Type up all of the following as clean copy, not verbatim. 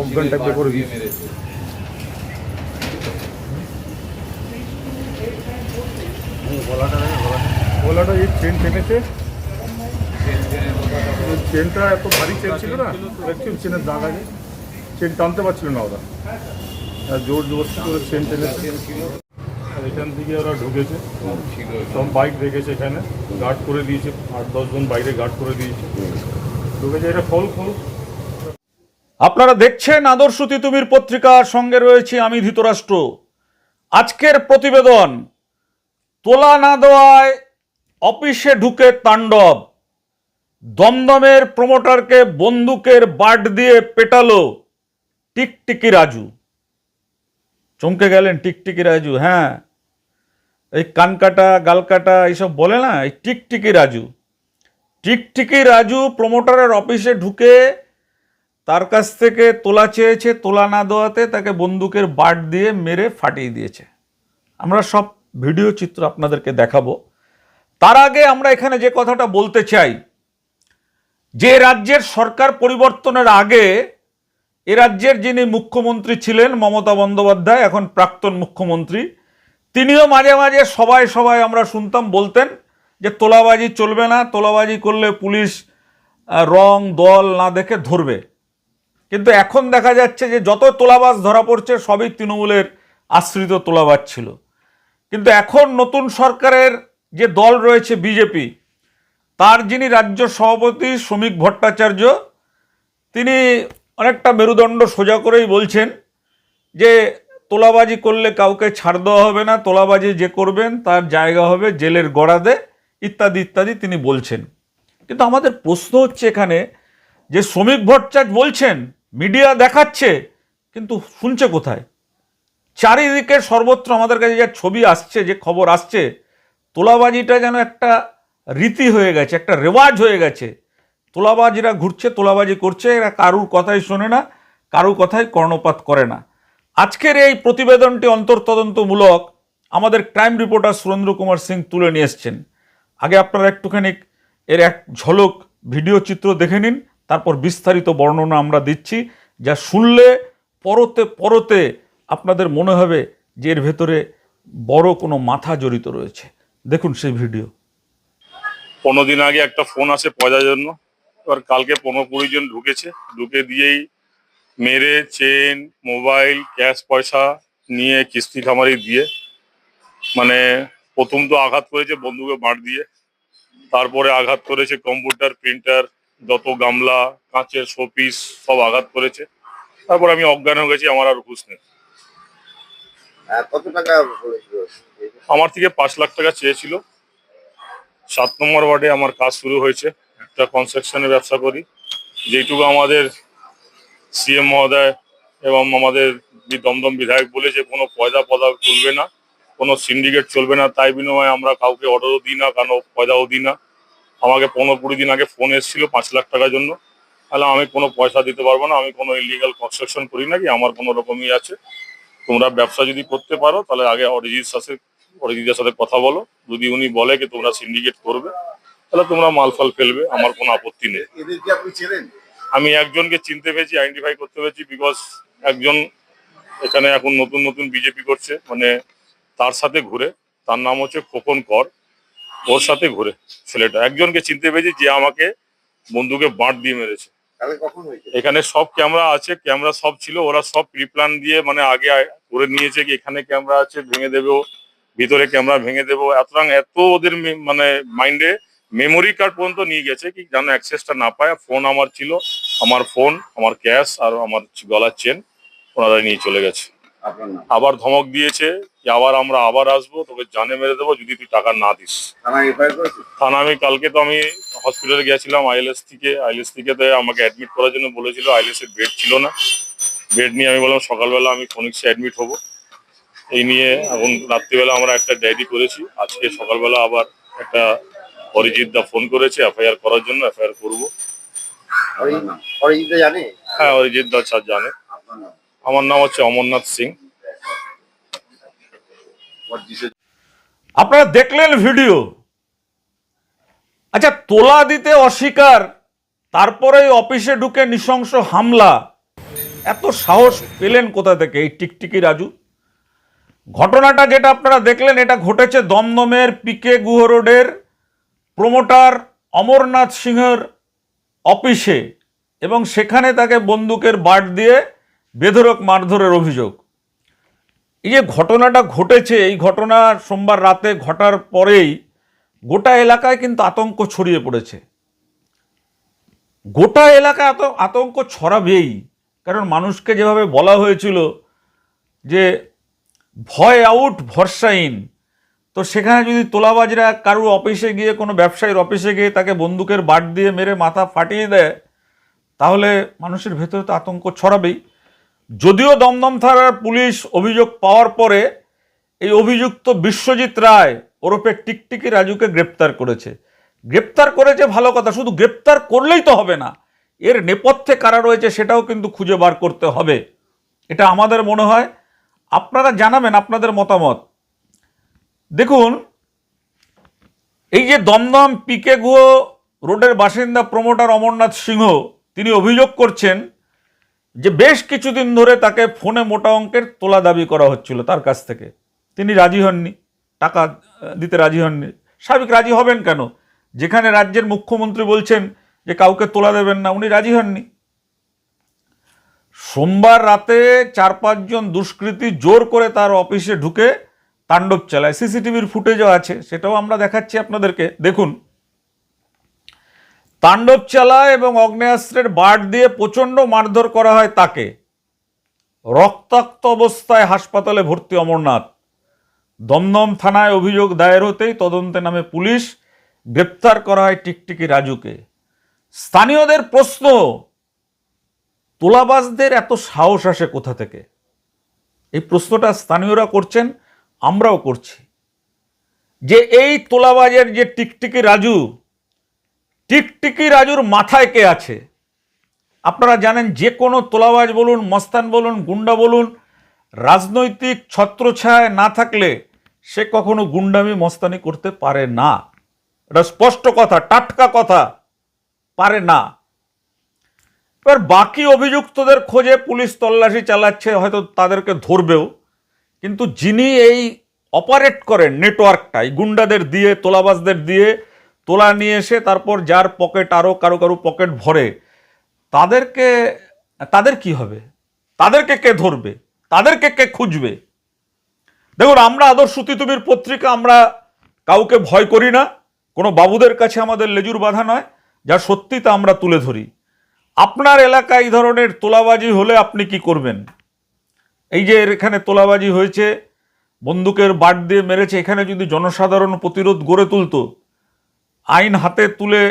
অজ্ঞান টাইপের করে দিয়েছে। গলাটা এই চেন টেনেছে, চেনটা এত ভারী চেন ছিল না, অ্যাকচুয়ালি চেনের দাগ আছে, চেন টানতে পারছিল না ওরা, জোর জবরদস্তি করে চেন টেনেছে। আর এখান থেকে ওরা ঢুকেছে, সব বাইক রেখেছে এখানে, গার্ড করে দিয়েছে, 8-10 জন বাইরে গার্ড করে দিয়েছে, ঢুকেছে। এটা ফল। আপনারা দেখছেন আদর্শ তিতুমির পত্রিকার সঙ্গে রয়েছি আমি ধৃতরাষ্ট্র। আজকের প্রতিবেদন, তোলা না দেওয়ায় অফিসে ঢুকে তাণ্ডব, দমদমের প্রমোটারকে বন্দুকের বাট দিয়ে পেটালো টিকটিকি রাজু। চমকে গেলেন টিকটিকি রাজু? হ্যাঁ, এই কানকাটা গালকাটা এইসব বলে না, এই টিকটিকি রাজু। টিকটিকি রাজু প্রমোটারের অফিসে ঢুকে তার কাছ থেকে তোলা চেয়েছে, তোলা না দেওয়াতে তাকে বন্দুকের বাট দিয়ে মেরে ফাটিয়ে দিয়েছে। আমরা সব ভিডিও চিত্র আপনাদেরকে দেখাবো। তার আগে আমরা এখানে যে কথাটা বলতে চাই, যে রাজ্যের সরকার পরিবর্তনের আগে এ রাজ্যের যিনি মুখ্যমন্ত্রী ছিলেন মমতা বন্দ্যোপাধ্যায়, এখন প্রাক্তন মুখ্যমন্ত্রী, তিনিও মাঝে মাঝে সবাই আমরা শুনতাম বলতেন যে তোলাবাজি চলবে না, তোলাবাজি করলে পুলিশ রং দল না দেখে ধরবে। কিন্তু এখন দেখা যাচ্ছে যে যত তোলাবাজ ধরা পড়ছে সবই তৃণমূলের আশ্রিত তোলাবাজ ছিল। কিন্তু এখন নতুন সরকারের যে দল রয়েছে বিজেপি, তার যিনি রাজ্য সভাপতি শ্রমিক ভট্টাচার্য, তিনি অনেকটা মেরুদণ্ড সোজা করেই বলছেন যে তোলাবাজি করলে কাউকে ছাড় দেওয়া হবে না, তোলাবাজি যে করবেন তার জায়গা হবে জেলের গড়াদে, ইত্যাদি ইত্যাদি তিনি বলছেন। কিন্তু আমাদের প্রশ্ন হচ্ছে এখানে যে শ্রমিক ভট্টাচার্য বলছেন, মিডিয়া দেখাচ্ছে, কিন্তু শুনছে কোথায়? চারিদিকে সর্বত্র আমাদের কাছে যে ছবি আসছে, যে খবর আসছে, তোলাবাজিটা যেন একটা রীতি হয়ে গেছে, একটা রেওয়াজ হয়ে গেছে। তোলাবাজিরা ঘুরছে, তোলাবাজি করছে, এরা কারুর কথাই শোনে না, কারুর কথাই কর্ণপাত করে না। আজকের এই প্রতিবেদনটি অন্তর্তদন্তমূলক আমাদের ক্রাইম রিপোর্টার সুরেন্দ্র কুমার সিং তুলে নিয়ে এসছেন। আগে আপনারা একটুখানি এর এক ঝলক ভিডিও চিত্র দেখে নিন, তারপর বিস্তারিত বর্ণনা আমরা দিচ্ছি, যা শুনলে পরতে পরতে আপনাদের মনে হবে যে এর ভেতরে বড় কোনো মাথা জড়িত রয়েছে। দেখুন সেই ভিডিও। 15 দিন আগে একটা ফোন আসে পয়সার জন্য, এবার কালকে 15-20 জন ঢুকেছে, ঢুকে দিয়েই মেরে চেন, মোবাইল, ক্যাশ পয়সা নিয়ে কিস্তি খামারি দিয়ে, মানে প্রথম তো আঘাত করেছে বন্দুকে বাঁট দিয়ে, তারপরে আঘাত করেছে কম্পিউটার, প্রিন্টার, যত গামলা, কাঁচের শোপিস সব আঘাত করেছে। তারপর আমি অজ্ঞান হয়ে গেছি, আমার আর হুঁশ নেই। কত টাকা বলেছিল? আমার থেকে 5 লাখ টাকা চেয়েছিল। 7 নম্বর ওয়ার্ডে আমার কাজ শুরু হয়েছে, একটা কনস্ট্রাকশনের ব্যবসা করি। যেটুকু আমাদের সিএম মহোদয় এবং আমাদের দমদম বিধায়ক বলেছে কোনো পয়সা চলবে না, কোনো সিন্ডিকেট চলবে না, তাই বিনিময়ে আমরা কাউকে অর্ডারও দিই না, কারণ পয়সাও দিই না। আমাকে 15-20 দিন আগে ফোন এসেছিল 5 লাখ টাকার জন্য। তাহলে আমি কোনো পয়সা দিতে পারবো না, আমি কোনো ইলিগাল কনস্ট্রাকশন করি নাকি, আমার কোনো রকমই আছে। তোমরা ব্যবসা যদি করতে পারো তাহলে আগে অরিজিতের সাথে কথা বলো, যদি উনি বলে কি তোমরা সিন্ডিকেট করবে তাহলে তোমরা মালফাল ফেলবে, আমার কোনো আপত্তি নেই। এদেরকে আপনি চেনেন? আমি একজনকে চিনতে পেরেছি, আইডেন্টিফাই করতে পেরেছি, বিকজ একজন এখানে এখন নতুন বিজেপি করছে, মানে তার সাথে ঘুরে, তার নাম হচ্ছে খোকন কর, ওর সাথে ঘুরে ছেলেটা। একজনকে চিনতে পেরেছি যে আমাকে বন্দুকে বাঁট দিয়ে মেরেছে। তাহলে কখন হয়েছে? এখানে সব ক্যামেরা আছে, ক্যামেরা সব ছিল, ওরা সব প্রিপ্ল্যান দিয়ে মানে আগে করে নিয়েছে কি এখানে ক্যামেরা আছে ভেঙে দেবো, ভিতরে ক্যামেরা ভেঙে দেবো, এত ওদের মানে মাইন্ডে মেমোরি কার্ড পর্যন্ত নিয়ে গেছে কি যেন অ্যাক্সেসটা না পায়। ফোন আমার ছিল, আমার ফোন, আমার ক্যাশ আর আমার গলার চেন ওনারা নিয়ে চলে গেছে। আপনার নাম? আবার ধমক দিয়েছে যে আমরা আবার আসবো, তোকে জানে মেরে দেবো যদি তুই টাকা না দিস। থানায় এফআইআর করেছে? থানা আমি কালকে তো আমি হসপিটালে গেছিলাম আইএলএস থেকে তো আমাকে অ্যাডমিট করার জন্য বলেছিল, আইএলএস এর বেড ছিল না। বেড নিয়ে আমি বললাম সকালবেলা আমি ফোনিক্সে অ্যাডমিট হব। এই নিয়ে এখন রাত্রিবেলা আমরা একটা ডায়েরি করেছি, আজকে সকালবেলা আবার একটা অরিজিৎ দা ফোন করেছে এফআইআর করার জন্য, এফআইআর করবো। অরিজিৎ জানে? হ্যাঁ, অরিজিৎ দা স্যার জানে। আপনার নাম? আমার নাম হচ্ছে অমরনাথ সিং। আপনারা দেখলেন ভিডিও। আচ্ছা, তোলা দিতে অস্বীকার, তারপরে অফিসে ঢুকে নৃশংস হামলা, এত সাহস পেলেন কোথা থেকে এই টিকটিকি রাজু? ঘটনাটা যেটা আপনারা দেখলেন এটা ঘটেছে দমদমের পিকে গুহ রোডের প্রমোটার অমরনাথ সিংহের অফিসে, এবং সেখানে তাকে বন্দুকের বাট দিয়ে বেধড়ক মারধরের অভিযোগ। এই যে ঘটনাটা ঘটেছে, এই ঘটনা সোমবার রাতে ঘটার পরেই গোটা এলাকায় কিন্তু আতঙ্ক ছড়িয়ে পড়েছে। গোটা এলাকায় আতঙ্ক ছড়াবেই, কারণ মানুষকে যেভাবে বলা হয়েছিল যে ভয় আউট ভরসা ইন, তো সেখানে যদি তোলাবাজরা কারুর অফিসে গিয়ে, কোনো ব্যবসায়ীর অফিসে গিয়ে তাকে বন্দুকের বাট দিয়ে মেরে মাথা ফাটিয়ে দেয়, তাহলে মানুষের ভেতরে তো আতঙ্ক ছড়াবেই। যদিও দমদম থানার পুলিশ অভিযোগ পাওয়ার পরে এই অভিযুক্ত বিশ্বজিৎ রায় ওরফে টিকটিকি রাজুকে গ্রেপ্তার করেছে। গ্রেপ্তার করেছে ভালো কথা, শুধু গ্রেপ্তার করলেই তো হবে না, এর নেপথ্যে কারা রয়েছে সেটাও কিন্তু খুঁজে বার করতে হবে। এটা আমাদের মনে হয়। আপনারা জানাবেন আপনাদের মতামত। দেখুন, এই যে দমদম পিকে গুহ রোডের বাসিন্দা প্রমোটার অমরনাথ সিংহ, তিনি অভিযোগ করছেন যে বেশ কিছুদিন ধরে তাকে ফোনে মোটা অঙ্কের তোলা দাবি করা হচ্ছিল তার কাছ থেকে। তিনি রাজি হননি, টাকা দিতে রাজি হননি। স্বাভাবিক, রাজি হবেন কেন? যেখানে রাজ্যের মুখ্যমন্ত্রী বলছেন যে কাউকে তোলা দেবেন না, উনি রাজি হননি। সোমবার রাতে 4-5 জন দুষ্কৃতী জোর করে তার অফিসে ঢুকে তাণ্ডব চালায়। সিসিটিভির ফুটেজও আছে, সেটাও আমরা দেখাচ্ছি আপনাদেরকে। দেখুন, তাণ্ডব চালায় এবং অগ্নেয়াস্ত্রের বাট দিয়ে প্রচণ্ড মারধর করা হয় তাকে। রক্তাক্ত অবস্থায় হাসপাতালে ভর্তি অমরনাথ। দমদম থানায় অভিযোগ দায়ের হতেই তদন্তে নামে পুলিশ, গ্রেপ্তার করা হয় টিকটিকি রাজুকে। স্থানীয়দের প্রশ্ন, তোলাবাজদের এত সাহস আসে কোথা থেকে? এই প্রশ্নটা স্থানীয়রা করছেন, আমরাও করছি, যে এই তোলাবাজের যে টিকটিকি রাজু, টিকটিকি রাজুর মাথায় কে আছে? আপনারা জানেন, যে কোনো তোলাবাজ বলুন, মস্তান বলুন, গুন্ডা বলুন, রাজনৈতিক ছত্রছায়ায় না থাকলে সে কখনো গুন্ডামি মস্তানি করতে পারে না। এটা স্পষ্ট কথা, টাটকা কথা, পারে না। এবার বাকি অভিযুক্তদের খোঁজে পুলিশ তল্লাশি চালাচ্ছে, হয়তো তাদেরকে ধরবেও, কিন্তু যিনি এই অপারেট করেন নেটওয়ার্কটা, এই গুন্ডাদের দিয়ে, তোলাবাজদের দিয়ে তোলা নিয়ে এসে তারপর যার পকেট আরও কারো পকেট ভরে, তাদের কি হবে? তাদেরকে কে ধরবে? তাদেরকে কে খুঁজবে? দেখুন, আমরা আদর্শ তিতুমির পত্রিকা, আমরা কাউকে ভয় করি না, কোনো বাবুদের কাছে আমাদের লেজুর বাঁধা নয়। যা সত্যি তা আমরা তুলে ধরি। আপনার এলাকায় এই ধরনের তোলাবাজি হলে আপনি কি করবেন? এই যে এখানে তোলাবাজি হয়েছে, বন্দুকের বাট দিয়ে মেরেছে, এখানে যদি জনসাধারণ প্রতিরোধ গড়ে তুলতো, আইন হাতে তুলে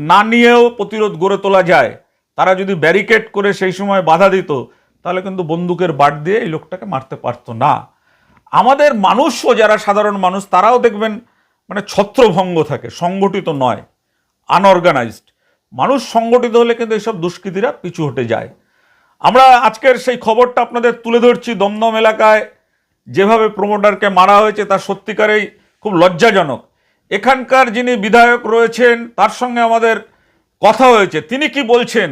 না নিয়েও প্রতিরোধ গড়ে তোলা যায়, তারা যদি ব্যারিকেড করে সেই সময় বাধা দিত, তাহলে কিন্তু বন্দুকের বাট দিয়ে এই লোকটাকে মারতে পারতো না। আমাদের মানুষও, যারা সাধারণ মানুষ, তারাও দেখবেন মানে ছত্রভঙ্গ থাকে, সংগঠিত নয়, আনঅর্গানাইজড। মানুষ সংগঠিত হলে কিন্তু এইসব দুষ্কৃতীরা পিছু হটে যায়। আমরা আজকের সেই খবরটা আপনাদের তুলে ধরছি। দমদম এলাকায় যেভাবে প্রমোটারকে মারা হয়েছে তা সত্যিকারেই খুব লজ্জাজনক। এখানকার যিনি বিধায়ক রয়েছেন তার সঙ্গে আমাদের কথা হয়েছে, তিনি কি বলছেন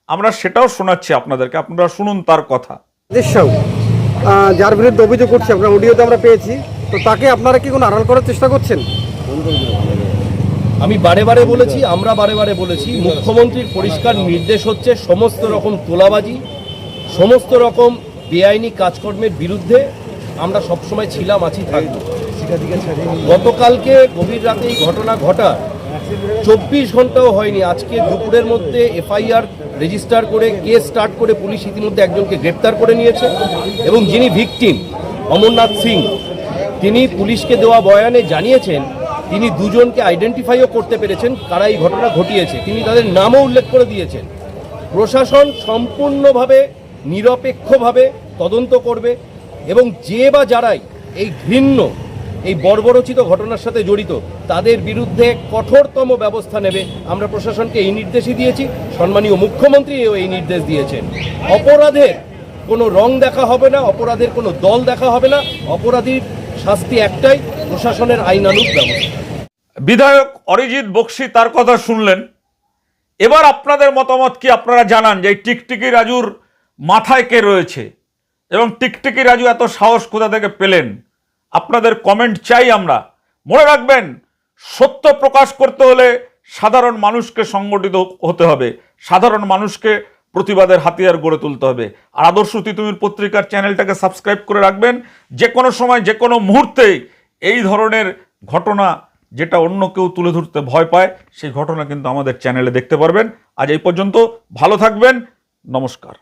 আমরা সেটাও শোনাচ্ছি আপনাদেরকে, আপনারা শুনুন তার কথা। যার বিরুদ্ধে অভিযোগ করছি, আমরা অডিওতে আমরা পেয়েছি, তো তাকে আপনারা কি কোনো আড়াল করার চেষ্টা করছেন? আমি বারে বারে বলেছি, আমরা বারে বারে বলেছি, মুখ্যমন্ত্রীর পরিষ্কার নির্দেশ হচ্ছে সমস্ত রকম তোলাবাজি, সমস্ত রকম বেআইনি কাজকর্মের বিরুদ্ধে আমরা সবসময় ছিলাম, আছি, থাকবো। গতকালকে গভীর রাতে এই ঘটনা ঘটার 24 ঘন্টাও হয়নি, আজকে দুপুরের মধ্যে এফআইআর রেজিস্টার করে কেস স্টার্ট করে পুলিশ ইতিমধ্যে একজনকে গ্রেপ্তার করে নিয়েছে। এবং যিনি ভিকটিম অমরনাথ সিং, তিনি পুলিশকে দেওয়া বয়ানে জানিয়েছেন তিনি দুজনকে আইডেন্টিফাইও করতে পেরেছেন কারা এই ঘটনা ঘটিয়েছে, তিনি তাদের নামও উল্লেখ করে দিয়েছেন। প্রশাসন সম্পূর্ণভাবে নিরপেক্ষভাবে তদন্ত করবে এবং যে বা যারাই এই ঘৃণ্য, এই বর্বরচিত ঘটনার সাথে জড়িত তাদের বিরুদ্ধে কঠোরতম ব্যবস্থা নেবে। আমরা প্রশাসনকে এই নির্দেশই দিয়েছি, সম্মানীয় মুখ্যমন্ত্রীও এই নির্দেশ দিয়েছেন। অপরাধের কোনো রং দেখা হবে না, অপরাধের কোনো দল দেখা হবে না, অপরাধীর শাস্তি একটাই, প্রশাসনের আইনানুগ ব্যবস্থা। বিধায়ক অরিজিৎ বক্সি তার কথা শুনলেন। এবার আপনাদের মতামত কি আপনারা জানান যে এই টিকটিকি রাজুর মাথায় কে রয়েছে এবং টিকটিকি রাজু এত সাহস কোথা থেকে পেলেন? আপনাদের কমেন্ট চাই আমরা। মনে রাখবেন, সত্য প্রকাশ করতে হলে সাধারণ মানুষকে সংগঠিত হতে হবে, সাধারণ মানুষকে প্রতিবাদের হাতিয়ার গড়ে তুলতে হবে। আর আদর্শ তিতুমির পত্রিকার চ্যানেলটাকে সাবস্ক্রাইব করে রাখবেন। যে কোনো সময় যে কোনো মুহূর্তেই এই ধরনের ঘটনা, যেটা অন্য কেউ তুলে ধরতে ভয় পায়, সেই ঘটনা কিন্তু আমাদের চ্যানেলে দেখতে পারবেন। আজ এই পর্যন্ত, ভালো থাকবেন, নমস্কার।